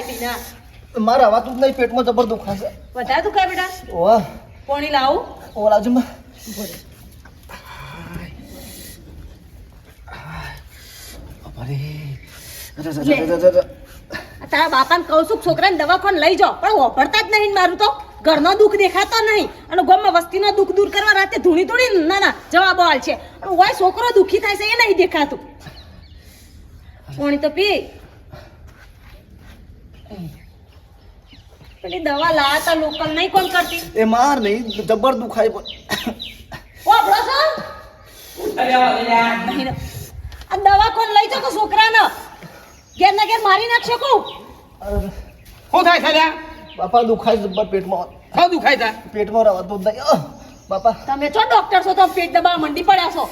Diabetes ના મારા હવાતું જ નહીં, પેટમાં જબર દુખાય છે. વધારે દુખાય બેટા? ઓહ પાણી લાવું? ઓ લાવજો માં. તારા બાપાને કહું છું છોકરાને દવાખાને લઈ જાઓ, પણ વાપરતા જ નહીં. મારું તો ઘરનો દુઃખ દેખાતો નહીં અને ગામમાં વસ્તીનો દુઃખ દૂર કરવા રાતે ધૂણી ધૂણી ના જવાબો હાલ છે. ઓય છોકરો દુઃખી થાય છે એ નહીં દેખાતું. પાણી તો પી. પેલી દવા લાવતા લોકલ નહીં કોણ કરતી? એ માર નહીં, જબર દુખાય પણ. વાપરો છો? નહીં. આ દવાખાને લઈ જાઓ કે છોકરાને ઘેર ના ઘેર મારી નાખશો કહું. શું થાય છે લ્યા? બાપા દુખાય જબર પેટમાં. શું દુખાય છે? પેટમાં રવાતું જ નહીં. બાપા તમે છો ડોક્ટર છો તો પેટ દબાવા મંડી પડ્યા છો.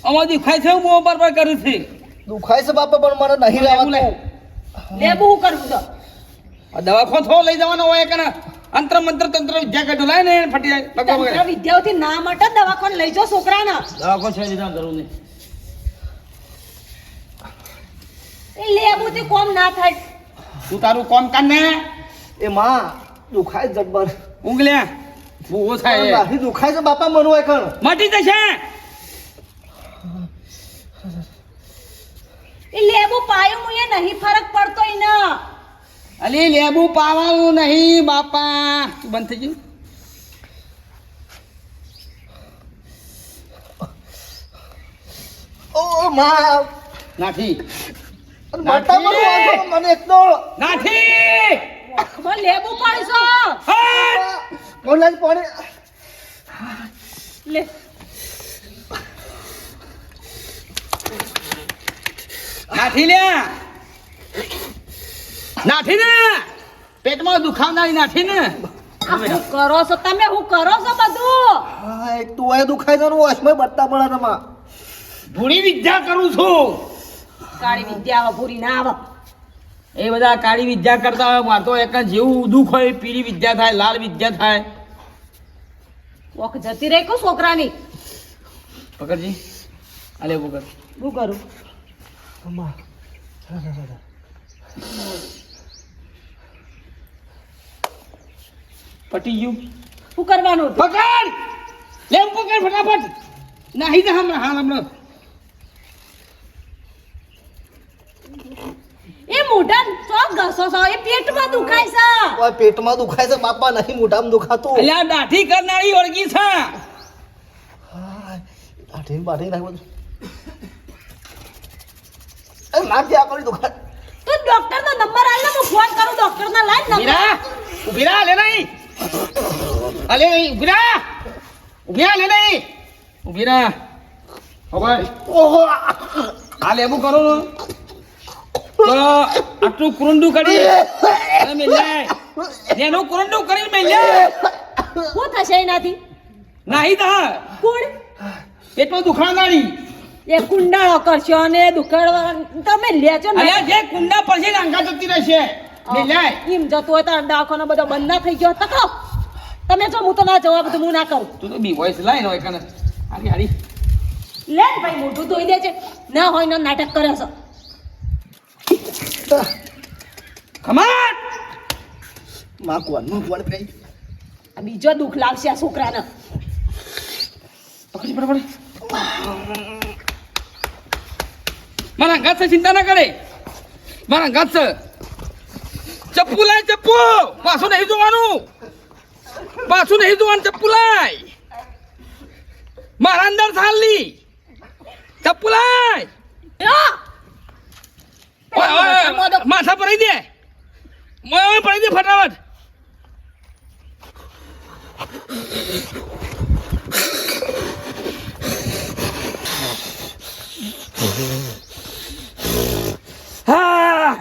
આમાં દુખાય છે, હું પર કરું છું. દુખાય છે બાપા, પણ મારે નહીં રહેવાતું. લેબુ હું કરવું તો? આ દવાખાનો થોડો લઈ જવાનો હોય કે ના? અંતર મંત્ર તંત્ર વિદ્યા કાઢો લાય ને ફટી જાય લગવા તંત્ર વગર. વિદ્યાઓથી ના માટે દવાખાને લઈ જાઓ છોકરાને. દવાખાનો છે લીધા જરૂર નહીં. એ લેબુથી કોમ ના થાય. તું તારું કોમ કર ને. એ માં દુખાય જબર. ઊંઘ લે. બહુ થાય નહીં દુખાય છે બાપા, મનું હોય કણ. મટી જશે. એ લેબુ પાયું મુએ નહીં ફરક પડતો ઈને. અલી લેબુ પાવાનું નહીં બાપા. બંધ થઈ ગયું. ઓ માં નાઠી બટા મનું વાંધો મને એક તો. નાઠી આંખમાં લેબુ પાડશો. હટ! મોલાજ પાણી. લે નાઠી લે. નાઠી ને પેટમાં દુખાવનારી નાઠી ને. આ શું કરો છો તમે? શું કરો છો બધું? હા એક તું એ દુખાય છે, વોશમાં બટ્ટા પડે તમા. ભૂરી વિદ્યા કરું છું. કાળી વિદ્યા આવે ભૂરી ના આવે. એ બધા કાળી વિદ્યા કરતા હોય. મારે તો એક જ જેવું દુઃખ હોય પીળી વિદ્યા થાય, લાલ વિદ્યા થાય. ઓખ જતી રહી કો છોકરાની. પકડજી આલે પકડ. શું કરું? અમ્મા પટી ગયું. શું કરવાનું હતું? પકડ લે પકડ ફટાફટ. નહીં ને હમણાં હાલ હમણાં. એ મોઢા ચો ઘસો છો? એ પેટમાં દુખાય છે. ઓય પેટમાં દુખાય છે બાપા, નહીં મોઢામાં દુખાતું. અલ્યા દાઢી કરનારી ઓળગી છે. હા આઠી બાઠી નાખ બધું. એ નાખી આ કરી દુખાય. તો ડોક્ટર નો નંબર આલે, હું ફોન કરું ડોક્ટર ના. Line number. મીરા ઉભી રહા. લે નહીં અલે નહીં ઉભી રહા. ઉભી રહા. લે નહીં ઉભી રહા. હવે ઓહો આ લેબુ કરો ને તો આટલું કુરંડું કરી અને મેલ્યા એનું કુરંડું કરીને મેલ્યા. શું થશે એનાથી? નહીં તા કુણ પેટમાં દુખાનારી. એ કુંડાળો કરશો અને દુખાડવા તમે લેજો ને. અલ્યા જે કુંડા પછી રાંગા જતી રહેશે. મેલ્યા એમ જતું હોય તો દવાખાનો બધો બંધ ના થઈ ગયો તકો. તમે જો હું તો ના જવાબ તો હું ના કરું. તું તો બી વોઇસ લાઈ ને હોય કને હારી હારી લે ને ભાઈ મોઢું ધોઈ દેજે. ના હોય ને નાટક કરે છે. ખમાટ માં કોણ કઈ આ બીજો દુઃખ લાગશે આ છોકરાને. પકડી પકડ. મારા ઘાત છે ચિંતા ના કરે. મારા ઘાત છે. ચપ્પુ લાય ચપ્પુ. પાછું નહીં જોવાનું. પાછું નહીં જોવાનું. ચપ્પુ લાય. મારા અંદર થાલી ચપ્પુ લાય. યો! ઓય ઓય માથા પડી દે. મોય પડી દે ફટાફટ. હા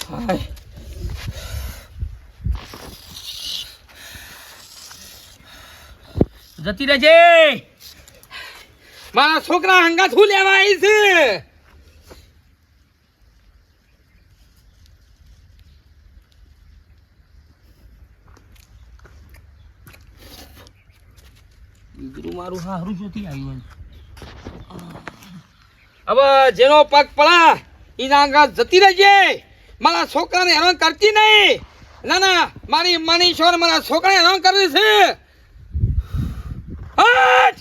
હાય જતી રહેજે. મારા છોકરા હંગાત હું લેવા આવી છે. દીકરું મારું હારું જોતી આવ્યું. હવે જેનો પગ પડા એના આગળ જતી રહેજે. મારા છોકરાને હેરાન કરતી નહીં. ના ના, મારી માની છોર મારા છોકરાને હેરાન કરે છે. હટ!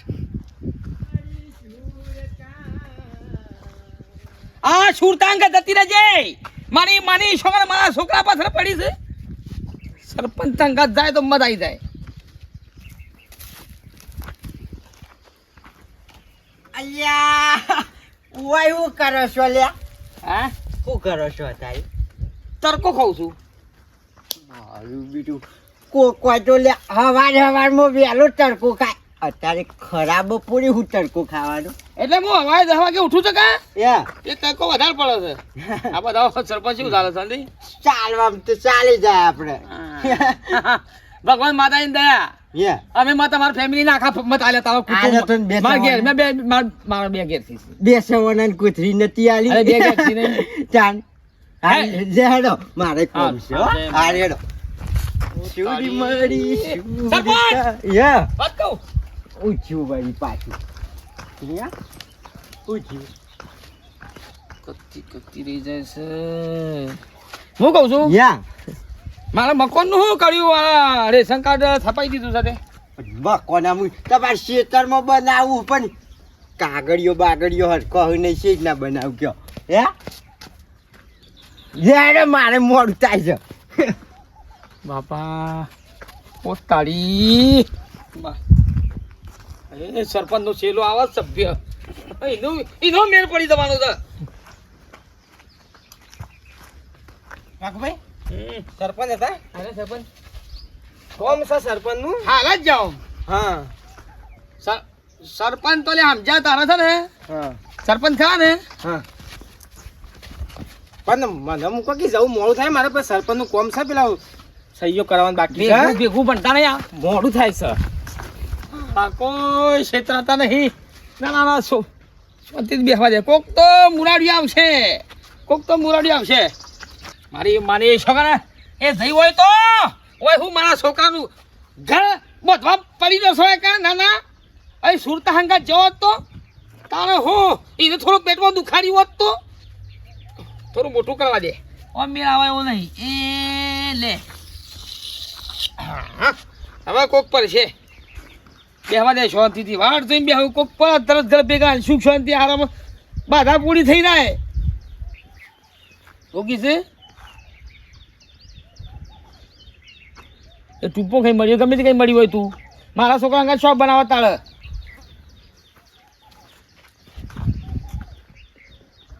આ સુરતાંગ જતી રહેજે. મારી માની છોકરા મારા છોકરા પાછળ પડી છે. સરપંચ અંગત જાય તો મજા આવી જાય. અલ્યા ઓય હું કરો છો લ્યા? હા, શું કરો છો તારી? તડકો ખાઉં છું. મારું બીજું કોઈ તો લ્યા હવારમાં વહેલો તડકો ખાય. અત્યારે ખરાબ પૂરી હું તડકો ખાવાનું. એટલે હું હવાએ 10 વાગે ઉઠું છું કા યા એ તડકો વધારે પડે છે. આ બધા સરપંચ શું ચાલે છે? ચાલવામાં તો ચાલી જાય આપણે. ભગવાન માતાની દયા. યા અમે માં તમારા ફેમિલી ના આખા મત આલ્યા તારો આલ્યા તો ને બે મારા ઘેર સવારના. મેં બે મારા બે ઘેર થી બે સવાના કૂતરી નથી આલી. અરે બે ઘેરથી નહીં. ચાલ હે. જેડો મારે કોમ છે હો. હા, આ રેડો ચૂડી મળી સરપંચ! યા વાત કહું ઊંચ્યું વળી પાછું યા ઊંચ્યું કત્તી રહી જાય છે. હું કહું છું યા મારા મકાન નું શું કર્યું? આ રેશન કાર્ડ છપાઈ દીધું સાથે. બકોના મું તમારે ખેતરમાં બનાવવું પણ કાગળિયો બાગળિયો હરકો નહીં છે જ ના બનાવ કયો હે જ્યારે મારે મોડું થાય છે બાપા પોતાડી એ સરપંચ નો છેલ્લો આવાજ સભ્ય એનો મેળ પડી જવાનો છે. કાકુભાઈ હમ. સરપંચ હતા અરે સરપંચ કોમ છે સરપંચ નું હાલ જ જાઓ. હા સરપંચ તો લે સમજ્યા તારા છે ને હા સરપંચ થયા ને હા પણ મને મૂકો કે જવું મોડું થાય મારે પણ સરપંચ નું કોમ છે પેલા સહીઓ કરવાનું બાકી ભેગું ભેગું ભણતા નહીં. આ મોડું થાય છે આ કોઈ ક્ષેત્રતા નહીં. ના ના ના શાંતિ બેસવા દે. કોક તો મુરાડી આવશે, કોક તો મુરાડી આવશે. મારી માની છોકરા એ જઈ હોય તો ઓય હું મારા છોકરાનું ઘર બધવા પડી જશો કા? ના ના, અહીં સુરતા હંગા જવો તો તારે હું એને થોડું પેટમાં દુખાડી હોત તો થોડું મોટું કરવા દે. મેળ આવે એવું નહીં. એ લે હા, હવે કોક પર છે બેહવા દે શાંતિથી. વાળ જોઈને બેહવું કોક પર તરત ઘર ભેગા સુખ શાંતિ આરામ બાધા પૂરી થઈ જાય. ઓકી છે એ ટૂંપો કઈ મળ્યો ગમે તે કઈ મળી હોય તું મારા છોકરા અંગા શોપ બનાવવા તાળે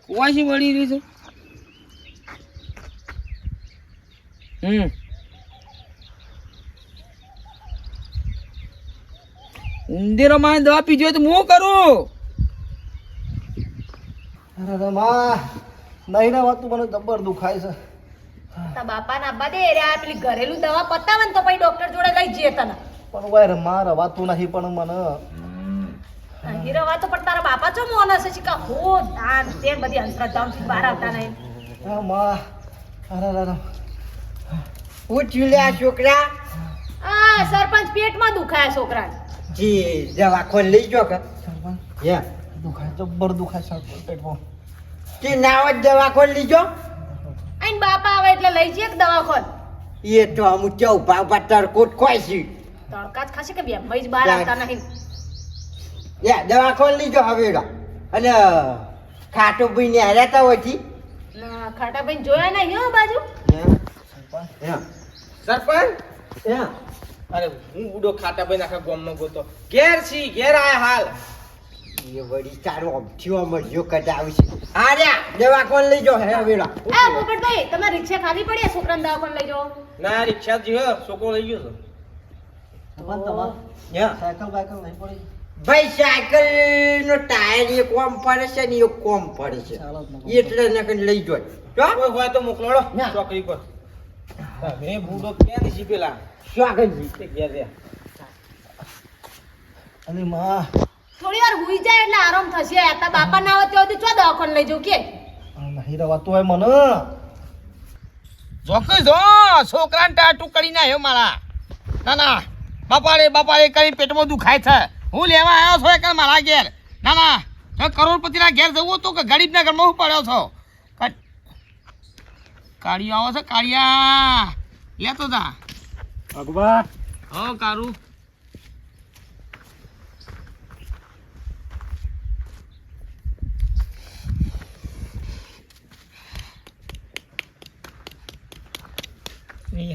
કુવાસી મળી રહી છે. ઉંદેરો માં દવા પીધી હોય તો હું કરું. અરે માં નહીં ના વાત મને જબર દુખાય છે. તા બાપા ના આબા દે રે આ પેલી ઘરેલું દવા પતાવે ને તો પછી ડોક્ટર જોડે લઈ જઈએ તને. પણ વાય માં રવાતું નહીં પણ મને હીરો વાત પણ તારા બાપા ચો મોન હશે શીખા હો દાન તે બધી અંતરધામ બહાર આવતા નહીં. હા માં અરે પૂછ્યું લે આ છોકરા આ સરપંચ પેટમાં દુખાયા છોકરાને. જી દવાખોન લઈ જો કે સરપંચ યા દુખાય જબર દુખાય સરપંચ પેટમાં. તે નાવ જ દવાખોન લીજો આઈન બાપા આવે એટલે લઈ જઈએ કે દવાખોન. એ તો અમુક ચૌ ભાવ તરકોટ ખોય છે તડકા જ ખાશે કે બે મઈ જ બહાર આવતા નહીં. યા દવાખોન લીજો હવે અને ખાટો ભાઈ ને હરાતા હોય છે ના ખાટા ભાઈ જોયા નહીં હો બાજુ. સરપંચ અરે હું બુડો ખાટા ભાઈ આખા ગામમાં ગોતો ઘેર છી ઘેર આયા હાલ એ વળી તારો અમથીઓ મળ્યો કદાવશે આર્યા દવાખોન લઈ જો હે વેલા આ પોપટભાઈ તમે રિક્ષા ખાલી પડી આ છોકરાને દવાખાને લઈ જાઓ. ના રિક્ષા જી છોકરો લઈ ગયો સરપંચ તમારે યા સાયકલ બાયકલ નહીં પડી? ભાઈ સાયકલ નો ટાયર એક કોમ પડે છે ને એક કોમ પડે છે ચાલો જ નકર. એટલે નકર લઈ જોય તો કોઈ હોય તો મોકલોડો ના. ચોકડી પર તમે બુડો ક્યાં દીધી પેલા સ્વાગતજી તે ઘેર રે અને માં થોડી વાર હુઈ જાય એટલે આરામ થશે. તારા બાપા ના આવે ત્યાં સુધી ચો દવાખાને લઈ જાઉં કે. નહીં રવાતું હોય મને. જોકે જો છોકરાને ટાટું કરીને આવ્યો મારા. ના ના, બાપા રે કરી પેટમાં દુખાય છે. હું લેવા આવ્યો છું કે મારા ઘેર. ના ના, કરોડપતિના ઘેર જવું તો કે ગરીબના ઘરમાં હું પડ્યો છો કાળિયો આવો છે કાળિયા લેતો તા ભગવાન હો કારું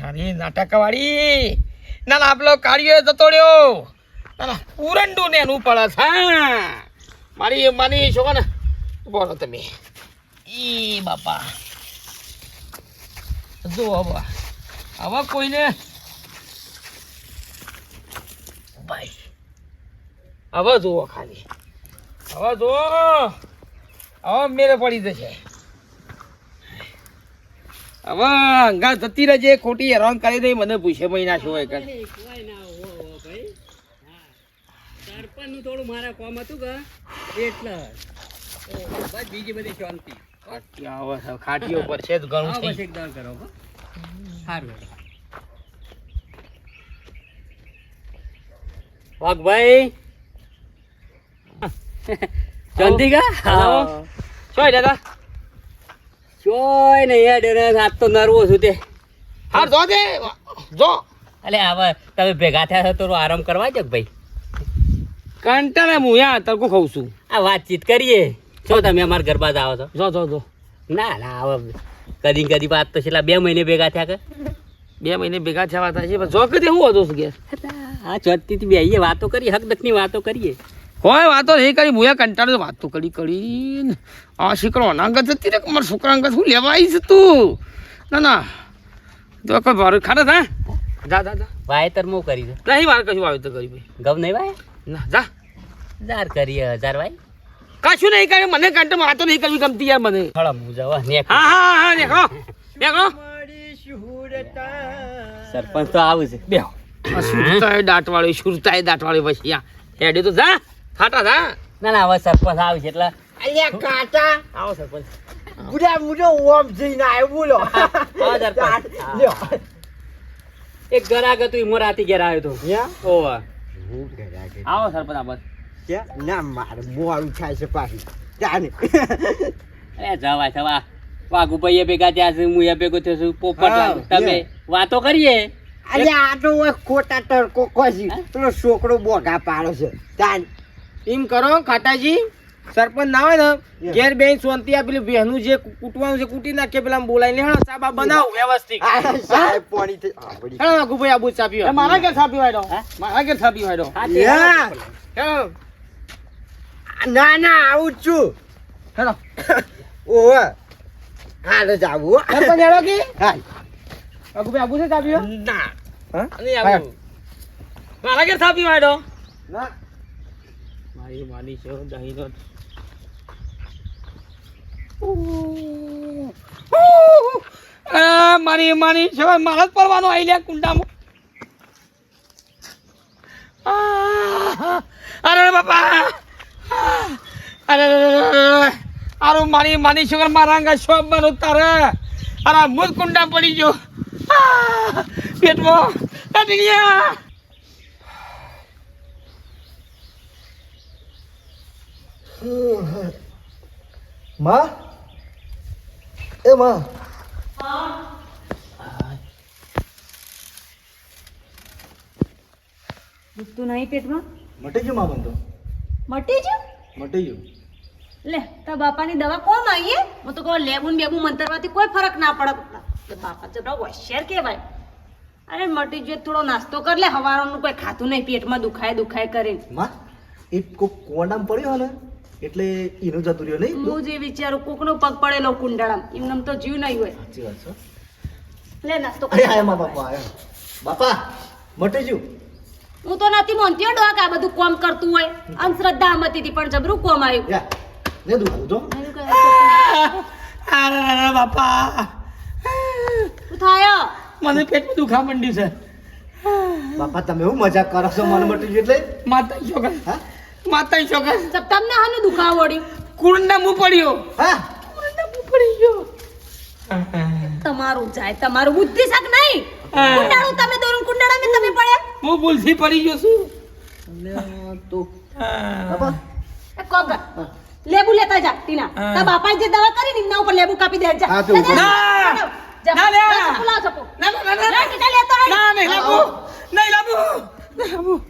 હારી નાટકવાળી ના ના આપલો કાળિયો જતો રહ્યો ના ના ઉરંડું ને એનું પડે છે મારી છો ને બોલો તમે ઈ બાપા જો હવે કોઈને ભાઈ હવે જુઓ ખાલી હવે જુઓ હવે મેરે પડી જશે હવે અંગા જતી રહેજે ખોટી હેરાન કરી દઈ મને પૂછે મહિના શું હોય કર સરપંચનું થોડું મારા કામ હતું કે એટલે બસ બીજી બધી શાંતિ ખાટીઓ પર છે જ ઘણું બસ છે એકદમ કરો સારું વાઘભાઈ શાંતિ કા શું દાદા ચોય ને યાર આજ તો નર્વો છું તે હા જો દે જો અલે હવે તમે ભેગા થયા છો તો આરામ કરવા જ ભાઈ કંટાળે હું યા તરકું ખાઉં છું આ વાતચીત કરીએ છો તમે અમારા ઘર બાદ આવો છો જો ના ના હવે કદી વાત તો છેલ્લા 2 મહિને ભેગા થયા કે 2 મહિને ભેગા થયા હતા છે જો કદી હું હતો છું કે હા ચોથી બે આવીએ વાતો કરીએ હક દખની વાતો કરીએ કોઈ વાતો નહીં કરી મુયા કંટાળે વાતો કરીને આ શીકડો અનાગત જતી રે મારા છોકરા અંગત શું લેવા આવીશ તું ના તો કોઈ ભારે ખાને થા જા વાયતર મો કરી દે નહીં મારે કશું વાવેતર કરી ભાઈ ગમ નહીં ભાઈ ના જા 1000 કરીએ 1000 ભાઈ કશું નહીં કર્યું મને કંટાળ વાતો નહીં કરવી ગમતી યાર મને હળમ જવા ને હા દેખો સરપંચ તો આવું છે બેહો સુરતાય દાંટવાળી પછી હેડે તો જા ખાટા જા ના ના હવે સરપંચ આવે છે એટલે અલ્યા કાકા આવો સરપંચ બુડા મુજો ઓમ જઈને આવ્યો બોલો આવો સરપંચ લ્યો. એક ગરાક હતું ઈ મોરાતી ઘેર આવ્યો તો યા? ઓવા હું ઘરે કે આવો સરપંચ આ બસ ક્યાં? ના મારે મોડું થાય છે પાછું જાને અરે જવા વાઘુ ભાઈ ભેગા થયા છે હું એ ભેગો થયો છું પોપટ હા, તમે વાતો કરીએ અલ્યા આ તો ઓય ખોટા તડકો કોસી પેલો છોકરો બોગા પાડે છે જાન એમ કરો ખાટાજી સરપંચ ના હોય ને ઘેર બેન શાંતિ આ પેલું બહેનું જે કૂટવાનું છે કૂટી નાખે પેલા બોલાઈને હેડો સાબા બનાવ વ્યવસ્થિત આ સાહેબ પાણી થઈ આ બધી હેડો વાઘુભાઈ આબુ ચા પીવા મારા ઘેર છાપી વાળો મારા ઘેર છાપી વાળો હા, તે યા. હેડો ના ના આવું જ છું હેડો ઓવે હાલે જાવું હો. સરપંચ હેડો કે હાલ. વાઘુભાઈ આબુ છે ચા પીવા ના હા નહીં આબુ મારા ઘેર ચા પીવા હેડો ના મારી માની છે દહીં તો મારી છે મારા જ પડવાનો આવી લે કુંડામાં અરે બાપા અરે મારી છોકરા મારા અંગા શોપ બનું તારે અરે મુજ કુંડા પડી ગયો પેટમાં કાઢી ગયા માં એ માં દુખતું નહીં પેટમાં મટી ગયું માં બંધો મટી ગયું મટી ગયું લે તાર બાપાની દવા કોણ આવીએ હું તો કહું લેબુન બેબુ મંતરવાથી કોઈ ફરક ના પડે તો બાપા જબરા હોશિયાર કહેવાય અરે મટી ગયો થોડો નાસ્તો કર લે હવારનું કોઈ ખાતું નહીં પેટમાં દુખાય કરે માં એ કોક કોંડામ પડ્યો ને એટલે એનું જતું રહ્યો નહીં હું જે વિચારું કોકનો પગ પડેલો કુંડાળામાં એમનેમ તો જીવ નહીં હોય સાચી વાત છે લે નાસ્તો અરે કર આયા માં બાપા આયા બાપા મટી ગયું હું તો નથી મોનતી હો ડોક આ બધું કોમ કરતું હોય અંધશ્રદ્ધા મતી હતી પણ જબરું કોમ આવ્યું યા ને દુખાવું તો અરે બાપા શું થાય મને પેટમાં દુખા માંડ્યું છે બાપા તમે હું મજાક કરો છો મને મટી ગયું એટલે માતા છોકર હા માતા છોકર તમને હાનું દુખાવો વળ્યું કુંડા મું પડ્યો હા કુંડા મું પડી ગયો તમારું જાય તમારું બુદ્ધિ શાક નહીં કુંડાળું તમે દોરું કુંડાળા તમે પડ્યા હું ભૂલથી પડી ગયો છું તો બાપા એ કોક લેબુ લેતા જા ટીના હા. તારા બાપાએ જે દવા કરી ને એમના ઉપર લેબુ કાપી દે જા હા, તો જા, જા, ના. જા, જા, ના, ના. જા, ચપ્પુ લાવ, ચપ્પુ. ના, ના, ના, ના. જા, ટીના લેતો આય. ના નહીં લાવું નહીં લાવું નહીં લાવું